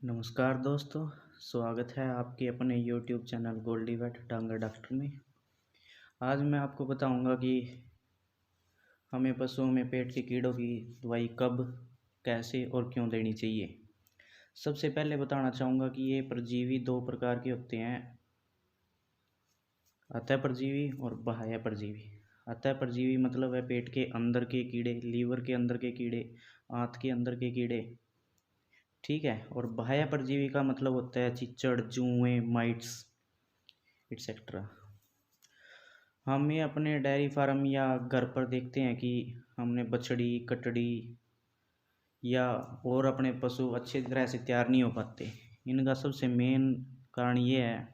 नमस्कार दोस्तों, स्वागत है आपके अपने यूट्यूब चैनल गोल्डी वेट टांगा डॉक्टर में। आज मैं आपको बताऊंगा कि हमें पशुओं में पेट के कीड़ों की दवाई कब, कैसे और क्यों देनी चाहिए। सबसे पहले बताना चाहूँगा कि ये परजीवी दो प्रकार के होते हैं, अतः परजीवी और बाह्य परजीवी। अतः परजीवी मतलब है पेट के अंदर के कीड़े, लीवर के अंदर के कीड़े, आंत के अंदर के कीड़े, ठीक है। और बाह्य परजीवी का मतलब होता है चिच्चड़, जुएँ, माइट्स एटसेट्रा। हम ये अपने डेयरी फार्म या घर पर देखते हैं कि हमने बछड़ी, कटड़ी या और अपने पशु अच्छी तरह से तैयार नहीं हो पाते। इनका सबसे मेन कारण ये है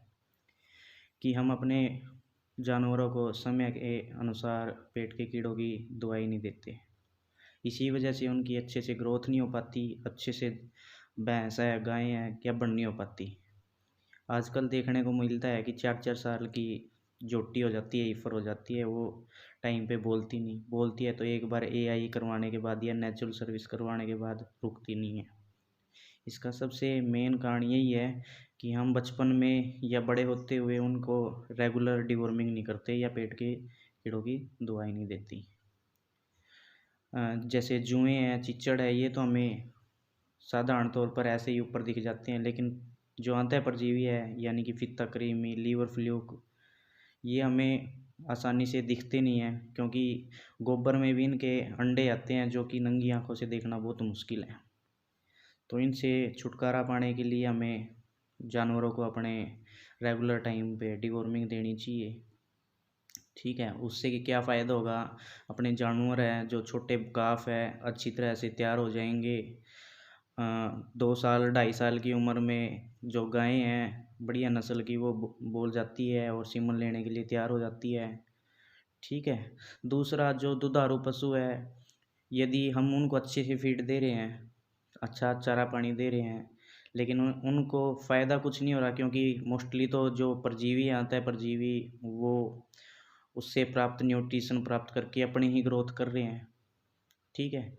कि हम अपने जानवरों को समय के अनुसार पेट के कीड़ों की दवाई नहीं देते। इसी वजह से उनकी अच्छे से ग्रोथ नहीं हो पाती, अच्छे से भैंस है, गाय है क्या बड़ नहीं हो पाती। आजकल देखने को मिलता है कि 4-4 साल की जोटी हो जाती है, ईफर हो जाती है, वो टाइम पे बोलती है तो एक बार एआई करवाने के बाद या नेचुरल सर्विस करवाने के बाद रुकती नहीं है। इसका सबसे मेन कारण यही है कि हम बचपन में या बड़े होते हुए उनको रेगुलर डिवॉर्मिंग नहीं करते या पेट के कीड़ों की दवाई नहीं देती। जैसे जुएँ हैं, चिच्चड़ है, ये तो हमें साधारण तौर पर ऐसे ही ऊपर दिख जाते हैं, लेकिन जो अंतः परजीवी है यानी कि फित्ता कृमि, लीवर फ्लूक, ये हमें आसानी से दिखते नहीं हैं क्योंकि गोबर में भी इनके अंडे आते हैं जो कि नंगी आंखों से देखना बहुत मुश्किल है। तो इनसे छुटकारा पाने के लिए हमें जानवरों को अपने रेगुलर टाइम पे डिवॉर्मिंग देनी चाहिए, ठीक है। उससे कि क्या फ़ायदा होगा, अपने जानवर हैं जो छोटे गाफ है अच्छी तरह से तैयार हो जाएंगे। 2 साल 2.5 साल की उम्र में जो गायें हैं बढ़िया नस्ल की वो बोल जाती है और सीमन लेने के लिए तैयार हो जाती है, ठीक है। दूसरा जो दुधारू पशु है, यदि हम उनको अच्छे से फीड दे रहे हैं, अच्छा चारा पानी दे रहे हैं, लेकिन उनको फ़ायदा कुछ नहीं हो रहा क्योंकि मोस्टली तो जो परजीवी आता है परजीवी वो उससे प्राप्त न्यूट्रिशन प्राप्त करके अपनी ही ग्रोथ कर रहे हैं, ठीक है।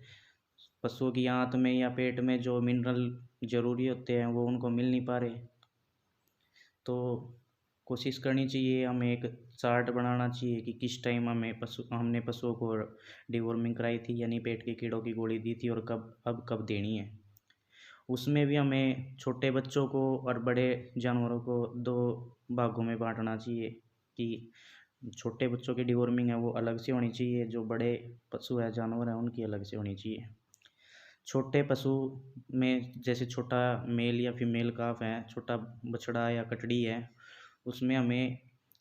पशुओं की आंत में या पेट में जो मिनरल ज़रूरी होते हैं वो उनको मिल नहीं पा रहे। तो कोशिश करनी चाहिए, हमें एक चार्ट बनाना चाहिए कि किस टाइम हमने पशुओं को डिवॉर्मिंग कराई थी यानी पेट के कीड़ों की गोली दी थी और कब देनी है। उसमें भी हमें छोटे बच्चों को और बड़े जानवरों को 2 भागों में बाँटना चाहिए कि छोटे बच्चों की डिवॉर्मिंग है वो अलग से होनी चाहिए, जो बड़े पशु है, जानवर हैं, उनकी अलग से होनी चाहिए। छोटे पशु में जैसे छोटा मेल या फीमेल काफ है, छोटा बछड़ा या कटड़ी है, उसमें हमें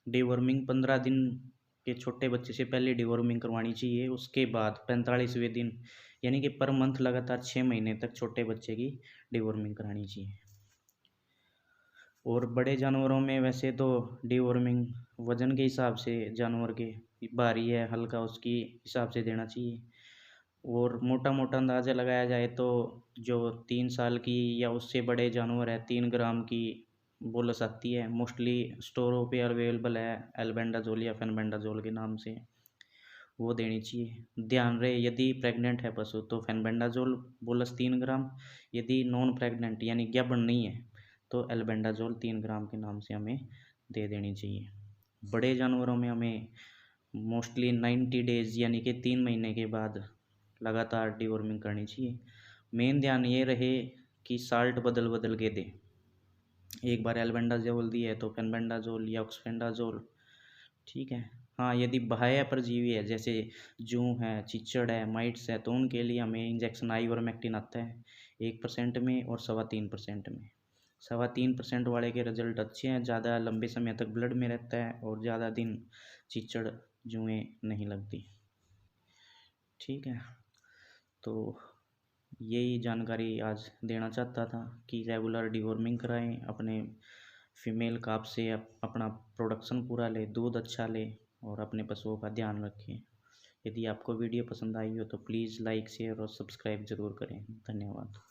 डिवॉर्मिंग 15 दिन के छोटे बच्चे से पहले डिवॉर्मिंग करवानी चाहिए। उसके बाद 45वें दिन यानी कि पर मंथ लगातार 6 महीने तक छोटे बच्चे की डिवॉर्मिंग करानी चाहिए। और बड़े जानवरों में वैसे तो डिवॉर्मिंग वज़न के हिसाब से, जानवर के भारी है हल्का उसकी हिसाब से देना चाहिए। और मोटा-मोटा अंदाज़ा लगाया जाए तो जो 3 साल की या उससे बड़े जानवर है 3 ग्राम की बोलस आती है, मोस्टली स्टोरों पे अवेलेबल है एल्बेंडाज़ोल या फेनबेंडाज़ोल के नाम से, वो देनी चाहिए। ध्यान रहे यदि प्रेग्नेंट है पशु तो फेनबेंडाज़ोल बोलस 3 ग्राम, यदि नॉन प्रेग्नेंट यानी गाभिन नहीं है तो एल्बेंडाज़ोल 3 ग्राम के नाम से हमें दे देनी चाहिए। बड़े जानवरों में हमें मोस्टली 90 डेज़ यानी कि 3 महीने के बाद लगातार डिवॉर्मिंग करनी चाहिए। मेन ध्यान ये रहे कि साल्ट बदल के दें। एक बार एल्बेंडाज़ोल दी है तो फेनबेंडाज़ोल या ऑक्सफेंडाज़ोल, ठीक है। हाँ, यदि बाह्य परजीवी है जैसे जूं है, चिच्चड़ है, माइट्स है, तो उनके लिए हमें इंजेक्शन आइवरमेक्टिन आता है 1% में और 3.25% में। 3.25% वाले के रिजल्ट अच्छे हैं, ज़्यादा लंबे समय तक ब्लड में रहता है और ज़्यादा दिन चिच्चड़ जुएँ नहीं लगती, ठीक है। तो यही जानकारी आज देना चाहता था कि रेगुलर डिवॉर्मिंग कराएं, अपने फीमेल काफ से अपना प्रोडक्शन पूरा ले, दूध अच्छा ले और अपने पशुओं का ध्यान रखें। यदि आपको वीडियो पसंद आई हो तो प्लीज़ लाइक, शेयर और सब्सक्राइब ज़रूर करें। धन्यवाद।